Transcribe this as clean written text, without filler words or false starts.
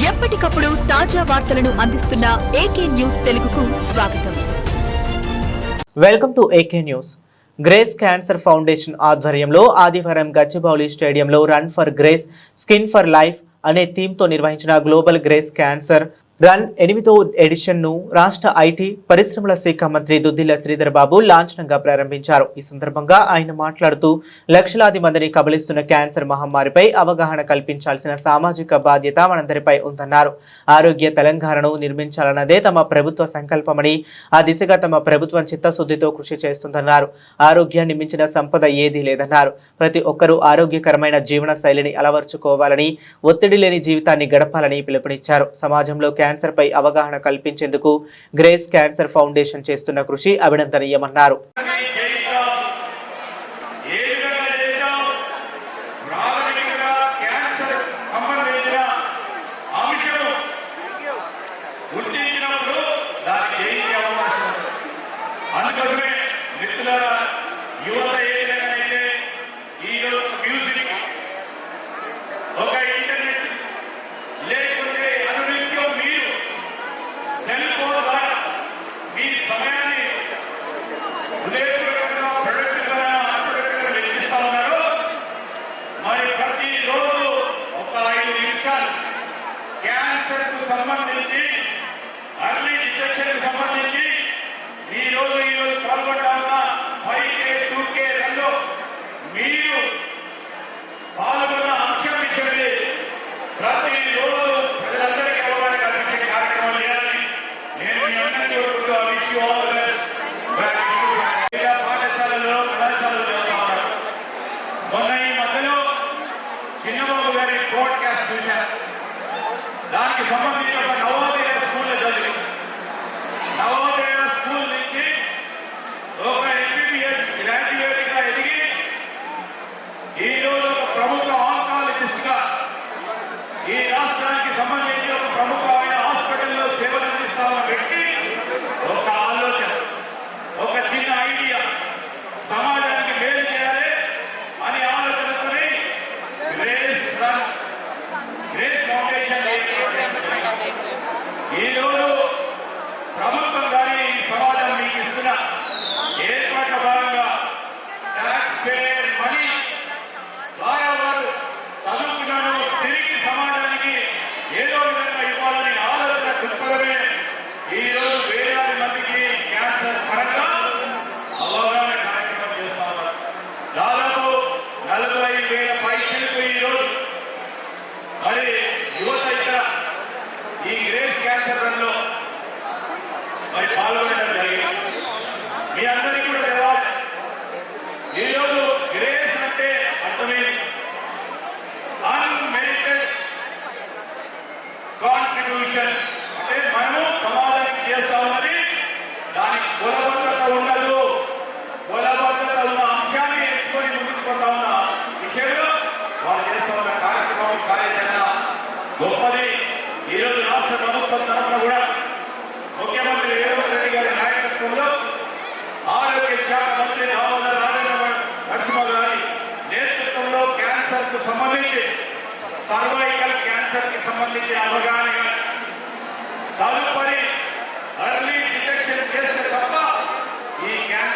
ఎప్పటికప్పుడు తాజా వార్తలను అందిస్తున్న ఏకే న్యూస్ తెలుగుకు స్వాగతం. Welcome to AK news. Grace cancer foundation ఆధ్వర్యంలో ఆదివారం గచ్చిబౌలి స్టేడియంలో run for grace skin for life అనే థీమ్తో నిర్వహించిన గ్లోబల్ గ్రేస్ క్యాన్సర్ రన్ 8వ ఎడిషన్ ను రాష్ట్ర ఐటీ పరిశ్రమల శాఖ మంత్రి దుద్దిల్ల శ్రీధర్ బాబు లాంఛనంగా ప్రారంభించారు. ఈ సందర్భంగా ఆయన మాట్లాడుతూ లక్షలాది మందిని కబలిస్తున్న క్యాన్సర్ మహమ్మారిపై అవగాహన కల్పించాల్సిన సామాజిక బాధ్యత మనందరిపై ఉందన్నారు. ఆరోగ్య తెలంగాణను నిర్మించాలన్నదే తమ ప్రభుత్వ సంకల్పమని, ఆ దిశగా తమ ప్రభుత్వం చిత్తశుద్ధితో కృషి చేస్తుందన్నారు. ఆరోగ్యాన్ని మించిన సంపద ఏదీ లేదన్నారు. ప్రతి ఒక్కరూ ఆరోగ్యకరమైన జీవన శైలిని అలవర్చుకోవాలని, ఒత్తిడి లేని జీవితాన్ని గడపాలని పిలుపునిచ్చారు. సమాజంలో క్యాన్సర్ పై అవగాహన కల్పించేందుకు గ్రేస్ క్యాన్సర్ ఫౌండేషన్ చేస్తున్న కృషి అభినందనీయమన్నారు. సంబంధించి అర్లీ డిటెక్షన్ సంబంధించి ఈ రోజు పాల్గొంటామన్న 5K 2K రన్లో మీరు పాల్గొన్న అంశం విషయంలో ప్రతిరోజు ప్రజలందరికీ అవగాహన కల్పించే కార్యక్రమం చేయాలి. నేను మీ అందరికీ కోరుకుంటూ పాఠశాలలో కళాశాలలో చదువుతా ఉన్నాను. మొన్న ఈ మధ్యలో చిన్నబాబు గారి బ్రాడ్కాస్ట్ చూశాను. దానికి సంబంధించి ఒక నవోదయ స్కూల్లో చదివి నవోదయ స్కూల్ నుంచి ఒక MBBS గ్రాడ్యుయేట్ గా ఎదిగి ఈరోజు ఒక ప్రముఖ ఆంకాలజిస్ట్ గా ఈ రాష్ట్రానికి సంబంధించి ఒక ప్రముఖమైన హాస్పిటల్లో సేవలు అందిస్తున్న వ్యక్తి ఒక ఆలోచన, ఒక చిన్న ఐడియా, సమాజానికి మేలు చేయాలి అనే ఆలోచనతో గ్రేస్ ఫౌండేషన్ ఈరోజు ప్రభుత్వం గారి సమాజం మీకు ఇస్తున్న ఏర్పాట్ల భాగంగా ట్యాక్స్ పేయర్ మనీ ద్వారా వారు చదువుకున్నాను తిరిగి సమాజానికి ఏదో విధంగా ఇవ్వాలని ఆలోచన దృక్పథమే ఈరోజు వేలాది మందికి క్యాన్సర్ పరంగా అవగాహన కార్యక్రమం చేస్తా ఉన్నారు. దాదాపు 45,000 పైచలకు ఈరోజు మరి యువత ఇక్కడ ఈ గ్రేస్ క్యాన్సర్ రన్లో మరి పాల్గొనడం జరిగింది. మీ అందరికీ కూడా తెలవాలి, ఈరోజు గ్రేస్ అంటే అర్థమైంది అన్మెరిటెడ్ కాంట్రిబ్యూషన్. అంటే మనము సమాజానికి చేస్తా ఉన్నది దానికి కులబద్ధత ఉండదు. కులబద్ధత ఉన్న అంశాన్ని ఎంచుకొని ముందుకు పోతా ఉన్న విషయంలో వాళ్ళు చేస్తా ఉన్న కార్యక్రమం కార్యాచరణ గొప్పది. ఈరోజు రాష్ట్ర ప్రభుత్వం తరఫున కూడా ముఖ్యమంత్రి రేవంత్ రెడ్డి గారి నాయకత్వంలో ఆరోగ్య శాఖ మంత్రి దామోదర్ నరసింహ గారి నేతృత్వంలో క్యాన్సర్ కు సంబంధించి సర్వైకల్ క్యాన్సర్ కి సంబంధించిన అవగాహన